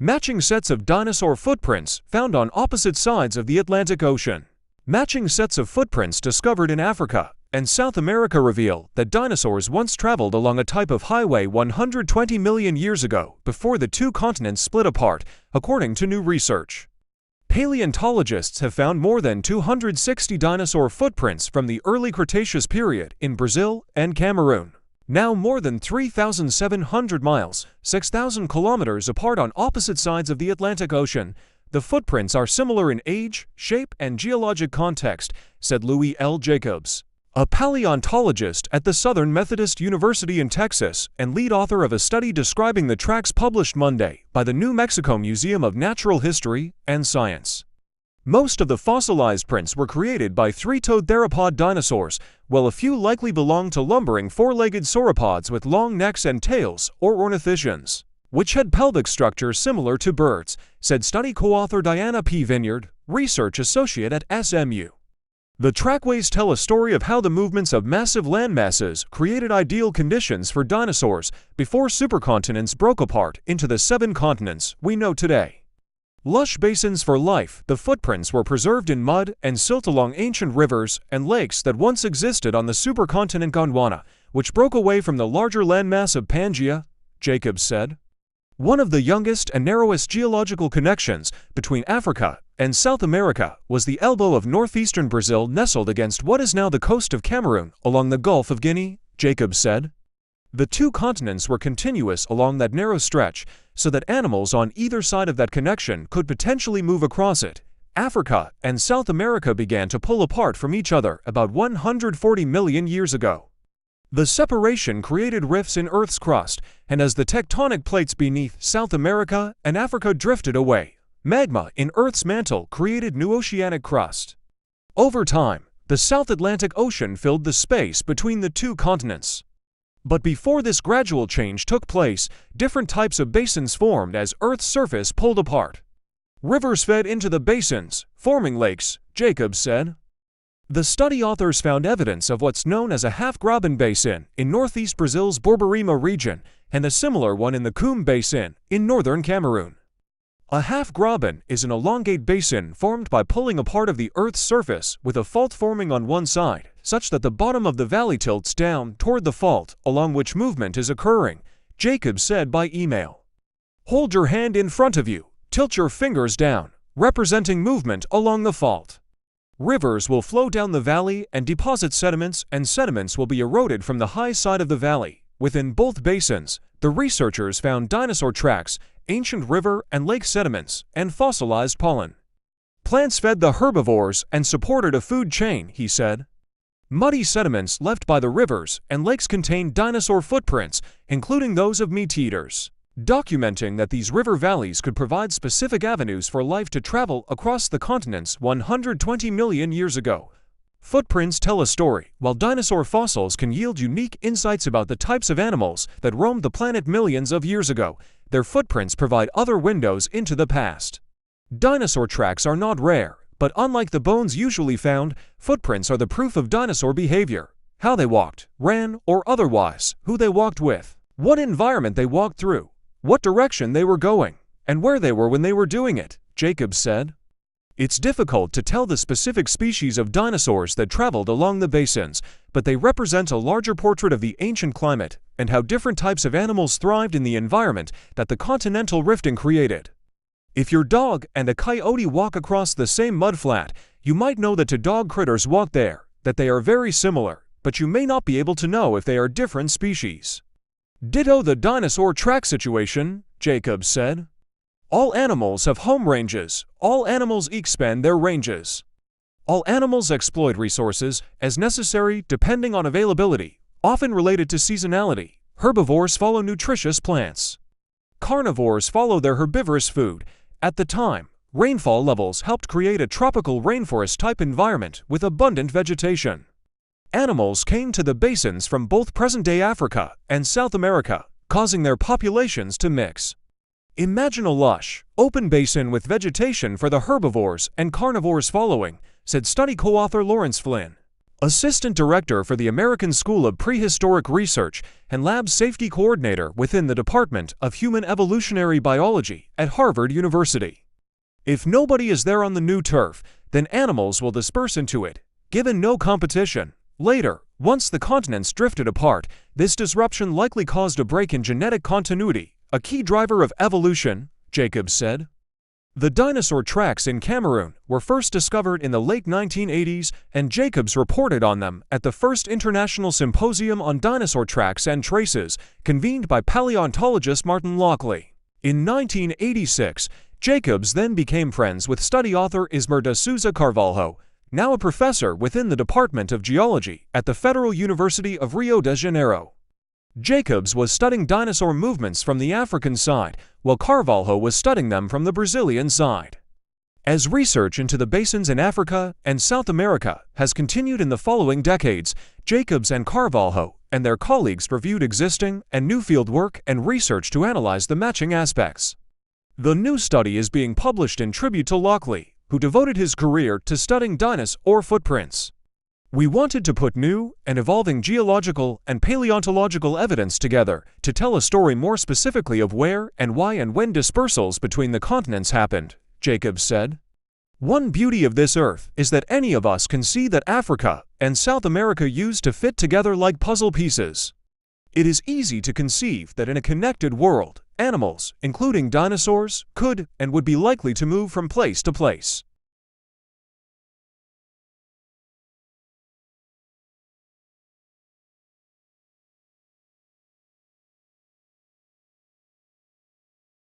Matching sets of dinosaur footprints found on opposite sides of the Atlantic Ocean. Matching sets of footprints discovered in Africa and South America reveal that dinosaurs once traveled along a type of highway 120 million years ago before the two continents split apart, according to new research. Paleontologists have found more than 260 dinosaur footprints from the Early Cretaceous Period in Brazil and Cameroon. Now more than 3,700 miles, 6,000 kilometers apart on opposite sides of the Atlantic Ocean, the footprints are similar in age, shape, and geologic context, said Louis L. Jacobs, a paleontologist at the Southern Methodist University in Texas and lead author of a study describing the tracks published Monday by the New Mexico Museum of Natural History and Science. Most of the fossilized prints were created by three-toed theropod dinosaurs, while a few likely belong to lumbering four-legged sauropods with long necks and tails, or ornithischians, which had pelvic structures similar to birds, said study co-author Diana P. Vineyard, research associate at SMU. The trackways tell a story of how the movements of massive landmasses created ideal conditions for dinosaurs before supercontinents broke apart into the 7 continents we know today. Lush basins for life, the footprints were preserved in mud and silt along ancient rivers and lakes that once existed on the supercontinent Gondwana, which broke away from the larger landmass of Pangaea, Jacobs said. One of the youngest and narrowest geological connections between Africa and South America was the elbow of northeastern Brazil nestled against what is now the coast of Cameroon along the Gulf of Guinea, Jacobs said. The two continents were continuous along that narrow stretch, so that animals on either side of that connection could potentially move across it. Africa and South America began to pull apart from each other about 140 million years ago. The separation created rifts in Earth's crust, and as the tectonic plates beneath South America and Africa drifted away, magma in Earth's mantle created new oceanic crust. Over time, the South Atlantic Ocean filled the space between the two continents. But before this gradual change took place, different types of basins formed as Earth's surface pulled apart. Rivers fed into the basins, forming lakes, Jacobs said. The study authors found evidence of what's known as a half-graben basin in northeast Brazil's Borborema region and a similar one in the Coombe Basin in northern Cameroon. A half-graben is an elongate basin formed by pulling a part of the Earth's surface with a fault forming on one side, such that the bottom of the valley tilts down toward the fault along which movement is occurring, Jacobs said by email. Hold your hand in front of you, tilt your fingers down, representing movement along the fault. Rivers will flow down the valley and deposit sediments, and sediments will be eroded from the high side of the valley. Within both basins, the researchers found dinosaur tracks, ancient river and lake sediments, and fossilized pollen. Plants fed the herbivores and supported a food chain, he said. Muddy sediments left by the rivers and lakes contained dinosaur footprints, including those of meat-eaters, documenting that these river valleys could provide specific avenues for life to travel across the continents 120 million years ago. Footprints tell a story, while dinosaur fossils can yield unique insights about the types of animals that roamed the planet millions of years ago. Their footprints provide other windows into the past. Dinosaur tracks are not rare, but unlike the bones usually found, footprints are the proof of dinosaur behavior. How they walked, ran, or otherwise, who they walked with, what environment they walked through, what direction they were going, and where they were when they were doing it, Jacobs said. It's difficult to tell the specific species of dinosaurs that traveled along the basins, but they represent a larger portrait of the ancient climate and how different types of animals thrived in the environment that the continental rifting created. If your dog and a coyote walk across the same mudflat, you might know that two dog critters walk there, that they are very similar, but you may not be able to know if they are different species. Ditto the dinosaur track situation, Jacobs said. All animals have home ranges. All animals expand their ranges. All animals exploit resources as necessary depending on availability, often related to seasonality. Herbivores follow nutritious plants. Carnivores follow their herbivorous food. At the time, rainfall levels helped create a tropical rainforest-type environment with abundant vegetation. Animals came to the basins from both present-day Africa and South America, causing their populations to mix. Imagine a lush, open basin with vegetation for the herbivores and carnivores following, said study co-author Lawrence Flynn. assistant director for the American School of Prehistoric Research and lab safety coordinator within the Department of Human Evolutionary Biology at Harvard University. If nobody is there on the new turf, then animals will disperse into it, given no competition. Later, once the continents drifted apart, this disruption likely caused a break in genetic continuity, a key driver of evolution, Jacobs said. The dinosaur tracks in Cameroon were first discovered in the late 1980s, and Jacobs reported on them at the first International Symposium on Dinosaur Tracks and Traces, convened by paleontologist Martin Lockley. In 1986, Jacobs then became friends with study author Ismer da Souza Carvalho, now a professor within the Department of Geology at the Federal University of Rio de Janeiro. Jacobs was studying dinosaur movements from the African side, while Carvalho was studying them from the Brazilian side. As research into the basins in Africa and South America has continued in the following decades, Jacobs and Carvalho and their colleagues reviewed existing and new fieldwork and research to analyze the matching aspects. The new study is being published in tribute to Lockley, who devoted his career to studying dinosaur footprints. We wanted to put new and evolving geological and paleontological evidence together to tell a story more specifically of where and why and when dispersals between the continents happened, Jacobs said. One beauty of this Earth is that any of us can see that Africa and South America used to fit together like puzzle pieces. It is easy to conceive that in a connected world, animals, including dinosaurs, could and would be likely to move from place to place.